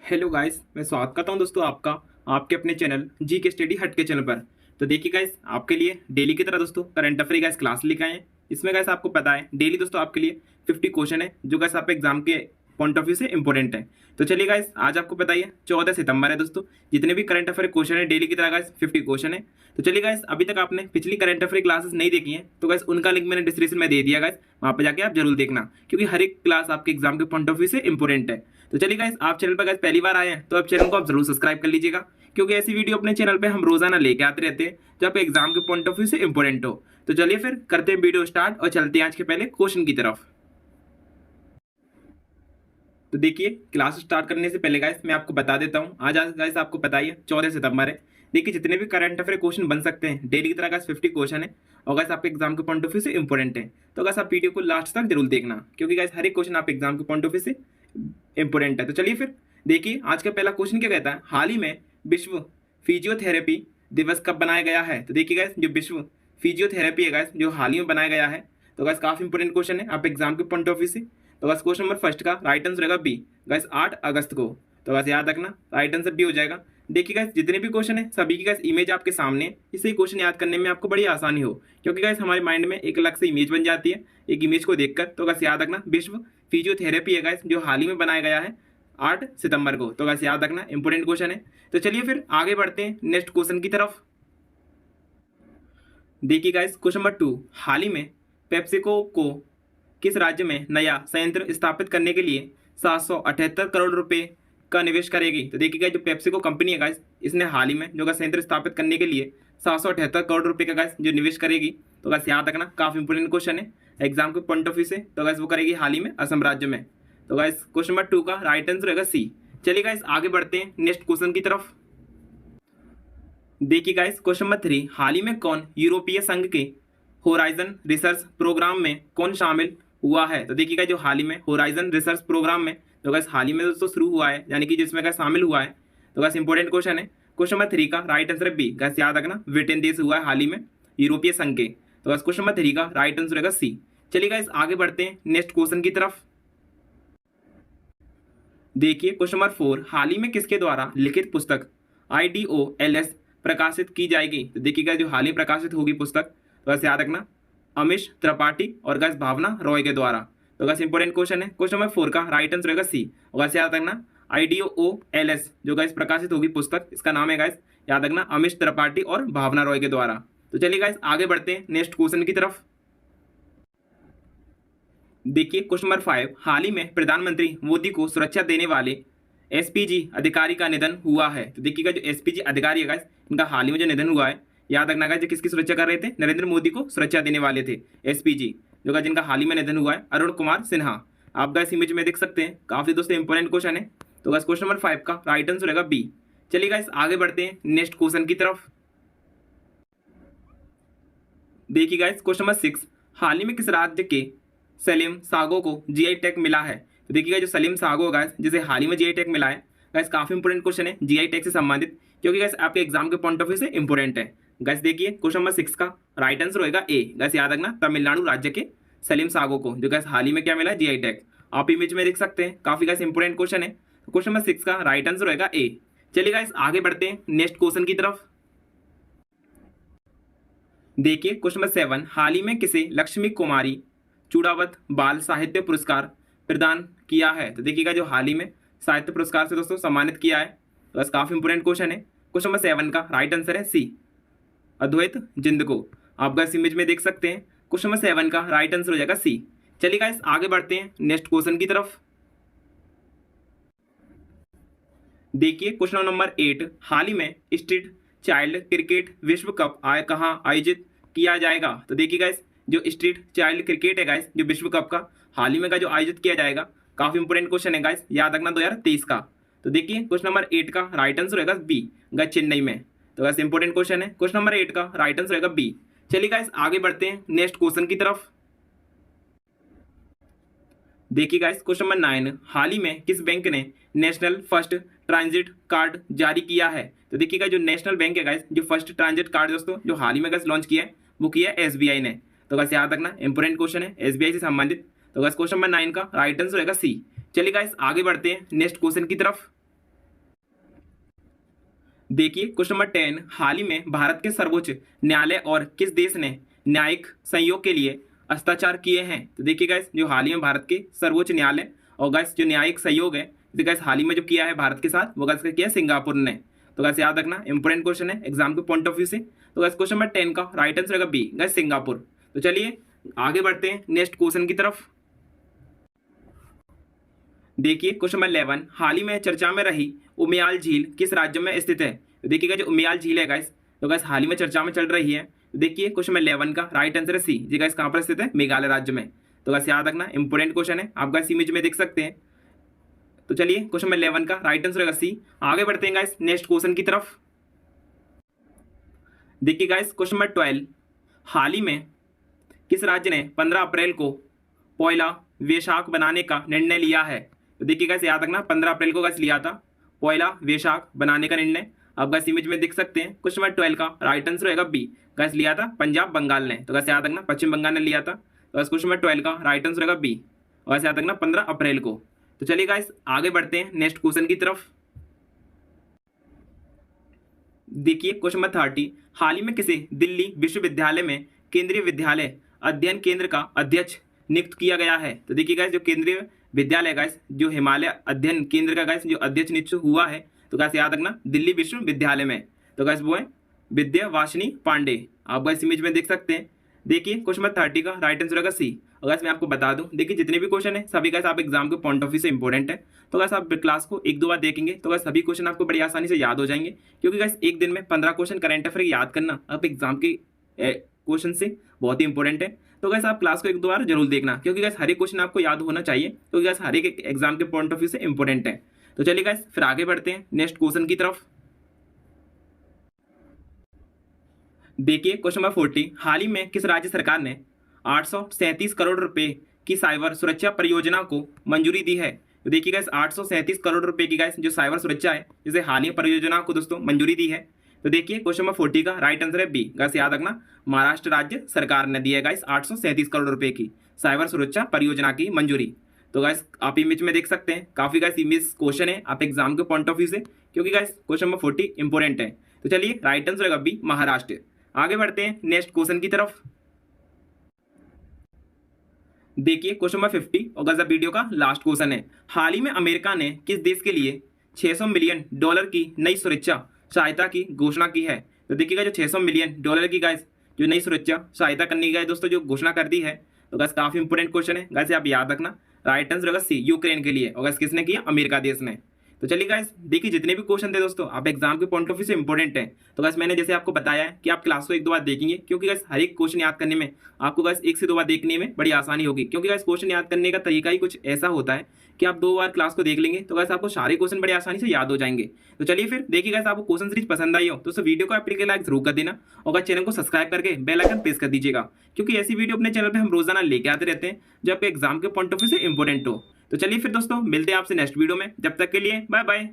Hello guys, मैं स्वागत करता हूं दोस्तों आपका आपके अपने चैनल जी के स्टडी हट के चैनल पर। तो देखिए गाइस, आपके लिए डेली की तरह दोस्तों करंट अफेयर गाइस क्लास लेकर आए हैं। इसमें गाइस आपको पता है डेली दोस्तों आपके लिए 50 क्वेश्चन है जो गाइस आप एग्जाम के पॉइंट ऑफ व्यू से इंपॉर्टेंट है। तो चलिए गाइस, आज आपको पता ही है 14 सितंबर है दोस्तों। जितने भी करंट अफेयर क्वेश्चन है डेली की तरह गाइस 50 क्वेश्चन है। तो चलिए गाइस, अभी तक आपने पिछली करंट अफेयर क्लासेस नहीं देखी है तो गाइस उनका लिंक मैंने डिस्क्रिप्शन में दे दिया गाइस, वहां पर जाके आप जरूर देखना, क्योंकि हर एक क्लास आपके एग्जाम के पॉइंट ऑफ व्यू से इंपॉर्टेंट है। तो चलिए गाइस, आप चैनल पर गाइस पहली बार आए हैं तो आप चैनल को आप जरूर सब्सक्राइब कर लीजिएगा, क्योंकि ऐसी वीडियो अपने चैनल पे हम रोजाना लेके आते रहते हैं जो आपके एग्जाम के पॉइंट ऑफ व्यू से इंपॉर्टेंट हो। तो चलिए फिर करते हैं वीडियो स्टार्ट और चलते हैं आज के पहले क्वेश्चन की तरफ। तो देखिए, क्लास स्टार्ट करने से पहले गाइस मैं आपको बता देता हूँ, आज गाइस आपको पता ही है 14 सितंबर है। देखिए, जितने भी करंट अफेयर क्वेश्चन बन सकते हैं डेली की तरह गाइस 50 क्वेश्चन है और गाइस आपके एग्जाम के पॉइंट ऑफ व्यू से इंपॉर्टेंट है। तो गाइस आप वीडियो को लास्ट तक जरूर देखना, क्योंकि गाइस हर एक क्वेश्चन आप एग्जाम के पॉइंट ऑफ व्यू से इंपॉर्टेंट है। तो चलिए फिर देखिए, आज का पहला क्वेश्चन क्या कहता है, हाल ही में विश्व फिजियोथेरेपी दिवस कब बनाया गया है। तो देखिए गाइस, जो विश्व फिजियोथेरेपी है गाइस जो हाल ही में बनाया गया है, तो गाइस काफी इंपॉर्टेंट क्वेश्चन है आप एग्जाम के पॉइंट ऑफ व्यू से। तो गाइस क्वेश्चन नंबर फर्स्ट का राइट आंसर रहेगा बी, गाइस 8 अगस्त को। तो गाइस याद रखना, राइट आंसर बी हो जाएगा। देखिए गाइस, जितने भी क्वेश्चन है सभी की गाइस इमेज आपके सामने है, इससे क्वेश्चन याद करने में आपको बड़ी आसानी हो, क्योंकि गाइस हमारे माइंड में एक अलग से इमेज बन जाती है एक इमेज को देखकर। तो गाइस याद रखना, विश्व फिजियोथेरेपी है गाइस जो हाल ही में बनाया गया है 8 सितंबर को। तो गाइस याद रखना, इंपॉर्टेंट क्वेश्चन है। तो चलिए फिर आगे बढ़ते हैं नेक्स्ट क्वेश्चन की तरफ। देखिए गाइस, क्वेश्चन नंबर 2, हाल ही में पेप्सिको को किस राज्य में नया संयंत्र स्थापित करने के लिए 778 करोड़ रुपए का निवेश करेगी। तो देखिएगा, जो पेप्सिको कंपनी है गाइस, इसने हाल ही में जो संयंत्र स्थापित करने के लिए 778 करोड़ रुपए का गाइस जो निवेश करेगी। तो गाइस याद रखना, काफी इंपोर्टेंट क्वेश्चन है एग्जाम के पॉइंट ऑफ व्यू से। तो गाइस वो करेगी हाल ही में असम राज्य में। तो गाइस क्वेश्चन नंबर 2 का राइट आंसर रहेगा सी। चलिए गाइस, आगे बढ़ते हैं नेक्स्ट क्वेश्चन की तरफ। देखिए गाइस, क्वेश्चन नंबर 3, हाल ही में कौन यूरोपीय संघ के होराइजन रिसर्च प्रोग्राम में कौन शामिल हुआ है। तो देखिएगा, जो हाल ही में होराइजन रिसर्च प्रोग्राम में जो गाइस हाल ही में दोस्तों शुरू हुआ है, यानी कि जिसमें गाइस शामिल हुआ है। तो गाइस इंपॉर्टेंट क्वेश्चन है। क्वेश्चन नंबर 3 का राइट आंसर है बी, गाइस याद रखना, ब्रिटेन देश हुआ है हाल ही में यूरोपीय संघ के। तो गाइस क्वेश्चन नंबर 3 का राइट आंसर रहेगा सी। चलिए गाइस, आगे बढ़ते हैं नेक्स्ट क्वेश्चन की तरफ। देखिए, क्वेश्चन नंबर 4, हाल ही में किसके द्वारा लिखित पुस्तक IDOLS प्रकाशित की जाएगी। तो देखिएगा, जो हाल ही प्रकाशित होगी पुस्तक, तो गाइस याद रखना, अमीश त्रिपाठी और गाइस भावना रॉय के द्वारा। तो गाइस इंपॉर्टेंट क्वेश्चन है। क्वेश्चन नंबर 4 का राइट आंसर रहेगा सी। और गाइस याद रखना, IDOLS जो गाइस प्रकाशित होगी पुस्तक, इसका नाम है गाइस याद रखना, अमीश त्रिपाठी और भावना रॉय के द्वारा। तो चलिए गाइस, आगे बढ़ते हैं नेक्स्ट क्वेश्चन की तरफ। देखिए, क्वेश्चन नंबर 5, हाल ही में प्रधानमंत्री मोदी को सुरक्षा देने वाले SPG अधिकारी का निधन हुआ है। तो देखिएगा, जो SPG अधिकारी है गाइस, इनका हाल ही में जो निधन हुआ है, याद रखना गाइस, जो किसकी सुरक्षा कर रहे थे, नरेंद्र मोदी को सुरक्षा देने वाले थे SPG, जो गाइस जिनका हाल ही में निधन हुआ है, अरुण कुमार सिन्हा। आप गाइस इमेज में देख सकते हैं, काफी दोस्तों इंपॉर्टेंट क्वेश्चन है। तो गाइस क्वेश्चन नंबर 5 का राइट आंसर रहेगा बी। चलिए गाइस, आगे बढ़ते हैं नेक्स्ट क्वेश्चन की तरफ। देखिए गाइस, क्वेश्चन नंबर 6, हाल ही में किस राज्य के सलीम सागो को GI टैग मिला है। तो देखिएगा, जो सलीम सागो गाइस जिसे हाल ही में GI टैग मिला है, गाइस काफी इंपोर्टेंट क्वेश्चन है GI टैग से संबंधित, क्योंकि गाइस आपके एग्जाम के पॉइंट ऑफ व्यू से इंपोर्टेंट है। गाइस देखिए, क्वेश्चन नंबर 6 का राइट आंसर होगा ए। गाइस याद रखना, तमिलनाडु राज्य के सलीम सागो को जो गाइस हाल ही में क्या मिला है, GI टैग। आप इमेज में देख सकते हैं, काफी गाइस इंपोर्टेंट क्वेश्चन है। क्वेश्चन नंबर 6 का राइट आंसर होगा ए। चलिए गाइस, आगे बढ़ते हैं नेक्स्ट क्वेश्चन की तरफ। देखिए, क्वेश्चन नंबर 7, हाल ही में किसे लक्ष्मी कुमारी चूड़ावत बाल साहित्य पुरस्कार प्रदान किया है। तो देखिएगा, जो हाल ही में साहित्य पुरस्कार से दोस्तों सम्मानित किया है। तो बस काफी इंपोर्टेंट क्वेश्चन है। क्वेश्चन नंबर 7 का राइट आंसर है सी, अद्वैत जिंद को। आप गाइस इमेज में देख सकते हैं, क्वेश्चन नंबर 7 का राइट आंसर हो जाएगा सी। चलिए गाइस, आगे बढ़ते हैं नेक्स्ट क्वेश्चन की तरफ। देखिए, क्वेश्चन नंबर 8, हाल ही में स्ट्रीट चाइल्ड क्रिकेट विश्व कप कहाँ आयोजित किया जाएगा। तो देखिए गाइस, जो स्ट्रीट चाइल्ड क्रिकेट है गाइस जो विश्व कप का हाल ही में का जो आयोजित किया जाएगा, काफी इंपोर्टेंट क्वेश्चन है गाइस, याद रखना 2023 का। तो देखिए, क्वेश्चन नंबर 8 का राइट आंसर होगा बी, गाइस चेन्नई में। तो गाइस इंपोर्टेंट क्वेश्चन है, क्वेश्चन नंबर 8 का राइट आंसर होगा बी। चलिए गाइस, आगे बढ़ते हैं नेक्स्ट क्वेश्चन की तरफ। देखिए गाइस, क्वेश्चन नंबर 9, हाल ही में किस बैंक ने नेशनल फर्स्ट ट्रांजिट कार्ड जारी किया है। तो देखिएगा, जो नेशनल बैंक है गाइस जो फर्स्ट ट्रांजिट कार्ड दोस्तों जो हाल ही में गाइस लॉन्च किया है, वो किया है SBI ने। तो गाइस याद रखना, इंपोर्टेंट क्वेश्चन है SBI से संबंधित। तो गाइस क्वेश्चन नंबर 9 का राइट आंसर रहेगा सी। चलिए गाइस, आगे बढ़ते हैं नेक्स्ट क्वेश्चन की तरफ। देखिए क्वेश्चन नंबर 10, हाल ही में भारत के सर्वोच्च न्यायालय और किस देश ने न्यायिक सहयोग के लिए हस्ताक्षर किए हैं? तो देखिए गाइस, जो हाल ही में भारत के सर्वोच्च न्यायालय और गाइस जो न्यायिक सहयोग है, तो गाइस हाल ही में जो किया है भारत के साथ, वो गाइस किया है सिंगापुर ने। तो गाइस याद रखना, इंपॉर्टेंट क्वेश्चन है एग्जाम के पॉइंट ऑफ व्यू से। तो गाइस क्वेश्चन नंबर 10 का राइट आंसर रहेगा बी, गाइस सिंगापुर। तो चलिए आगे बढ़ते हैं नेक्स्ट क्वेश्चन की तरफ। देखिए क्वेश्चन नंबर 11, हाल ही में चर्चा में रही उमियाल झील किस राज्य में स्थित है? तो देखिएगा जो उमियाल झील है गाइस, तो गाइस हाल ही में चर्चा में चल रही है। तो देखिए क्वेश्चन नंबर 11 का राइट आंसर है सी, जी गाइस कहाँ पर स्थित है? मेघालय राज्य में। तो गाइस याद रखना, इंपॉर्टेंट क्वेश्चन है, आप गाइस इमेज में देख सकते हैं। तो चलिए क्वेश्चन नंबर 11 का राइट आंसर रहेगा सी। आगे बढ़ते हैं गाइस नेक्स्ट क्वेश्चन की तरफ। देखिए गाइस क्वेश्चन नंबर 12, हाल ही में किस राज्य ने 15 अप्रैल को पॉयला वैशाख बनाने का निर्णय लिया है? तो देखिए गाइस याद रखना, 15 अप्रैल को गाइस लिया था पॉयला वैशाख बनाने का निर्णय। अब गाइस इमेज में देख सकते हैं। क्वेश्चन नंबर 12 का राइट आंसर रहेगा बी, गाइस लिया था पंजाब बंगाल ने। तो गाइस याद रखना, पश्चिम बंगाल ने लिया था। तो गाइस क्वेश्चन नंबर 12 का राइट आंसर रहेगा बी, और गाइस याद रखना 15 अप्रैल को। तो चलिए गाइस आगे बढ़ते हैं नेक्स्ट क्वेश्चन की तरफ। देखिए क्वेश्चन नंबर 30, हाल ही में किसे दिल्ली विश्वविद्यालय में केंद्रीय विद्यालय अध्ययन केंद्र का अध्यक्ष नियुक्त किया गया है? तो देखिए गाइस जो केंद्रीय विद्यालय गाइस जो हिमालय अध्ययन केंद्र का गाइस जो अध्यक्ष नियुक्त हुआ है, तो गाइस याद रखना दिल्ली विश्वविद्यालय में। तो गाइस वो है विद्यावासिनी पांडे, आप गाइस इमेज में देख सकते हैं। देखिए क्वेश्चन नंबर 30 का राइट आंसर होगा सी। और गाइस मैं आपको बता दूं, देखिए जितने भी क्वेश्चन है सभी गाइस आप एग्जाम के पॉइंट ऑफ व्यू से इंपॉर्टेंट है। तो गाइस आप क्लास को एक दो बार देखेंगे तो गाइस सभी क्वेश्चन आपको बड़ी आसानी से याद हो जाएंगे, क्योंकि गाइस एक दिन में 15 क्वेश्चन करंट अफेयर याद करना अब एग्जाम के क्वेश्चन से बहुत ही इंपॉर्टेंट है। तो गाइस आप क्लास को एक दो बार जरूर देखना, क्योंकि गाइस हर एक क्वेश्चन आपको याद होना चाहिए, क्योंकि गाइस हर एक एग्जाम के पॉइंट ऑफ व्यू से इंपॉर्टेंट है। तो चलिए गाइस फिर आगे बढ़ते हैं नेक्स्ट क्वेश्चन की तरफ। देखिए क्वेश्चन नंबर 40, हाल ही में किस राज्य सरकार ने 837 करोड़ रुपए की साइबर सुरक्षा परियोजना को मंजूरी दी है? तो देखिए गाइस 837 करोड़ रुपए की गाइस जो साइबर सुरक्षा है, जिसे हाल ही परियोजना को दोस्तों मंजूरी दी है। तो देखिए क्वेश्चन नंबर 40 का राइट आंसर है बी, गाइस याद रखना महाराष्ट्र राज्य सरकार ने दी है गाइस 837 करोड़ रुपए की साइबर सुरक्षा परियोजना की मंजूरी। तो गाइस आप इमेज में देख सकते हैं, काफी गाइस इमेज क्वेश्चन है आप एग्जाम के पॉइंट ऑफ व्यू से, क्योंकि गाइस क्वेश्चन नंबर 40 इंपॉर्टेंट है। तो चलिए राइट आंसर रहेगा बी, महाराष्ट्र। आगे बढ़ते हैं नेक्स्ट क्वेश्चन की तरफ। देखिए क्वेश्चन नंबर 50 और गजब वीडियो का लास्ट क्वेश्चन है, हाल ही में अमेरिका ने किस देश के लिए 600 मिलियन डॉलर की नई सुरक्षा सहायता की घोषणा की है? तो देखिएगा जो 600 मिलियन डॉलर की गाइस जो नई सुरक्षा सहायता करने की गाइस दोस्तों जो घोषणा कर दी है, तो गाइस काफी इंपोर्टेंट क्वेश्चन है गाइस, आप याद रखना राइट आंसर होगा सी, यूक्रेन के लिए। और गाइस किसने किया? अमेरिका देश ने। तो चलिए गाइस देखिए जितने भी क्वेश्चन थे दोस्तों आप एग्जाम के पॉइंट ऑफ व्यू से इंपॉर्टेंट है। तो गाइस मैंने जैसे आपको बताया है कि आप क्लास को एक दो बार देखेंगे, क्योंकि गाइस हर एक क्वेश्चन याद करने में आपको गाइस एक से दो बार देखने में बड़ी आसानी होगी, क्योंकि गाइस क्वेश्चन याद करने का तरीका ही कुछ ऐसा होता है कि आप दो बार क्लास को देख लेंगे तो गाइस आपको सारे क्वेश्चन बड़ी आसानी से याद हो जाएंगे। तो चलिए फिर देखिए गाइस आपको क्वेश्चन सीरीज पसंद आई हो तो वीडियो को आपके लाइक जरूर कर देना, और चैनल को सब्सक्राइब करके बेल आइकन प्रेस कर दीजिएगा, क्योंकि ऐसी वीडियो अपने चैनल पे हम रोजाना लेके आते रहते हैं जो आपके एग्जाम के पॉइंट ऑफ व्यू से इंपॉर्टेंट हो। तो चलिए फिर दोस्तों मिलते हैं आपसे नेक्स्ट वीडियो में, जब तक के लिए बाय बाय।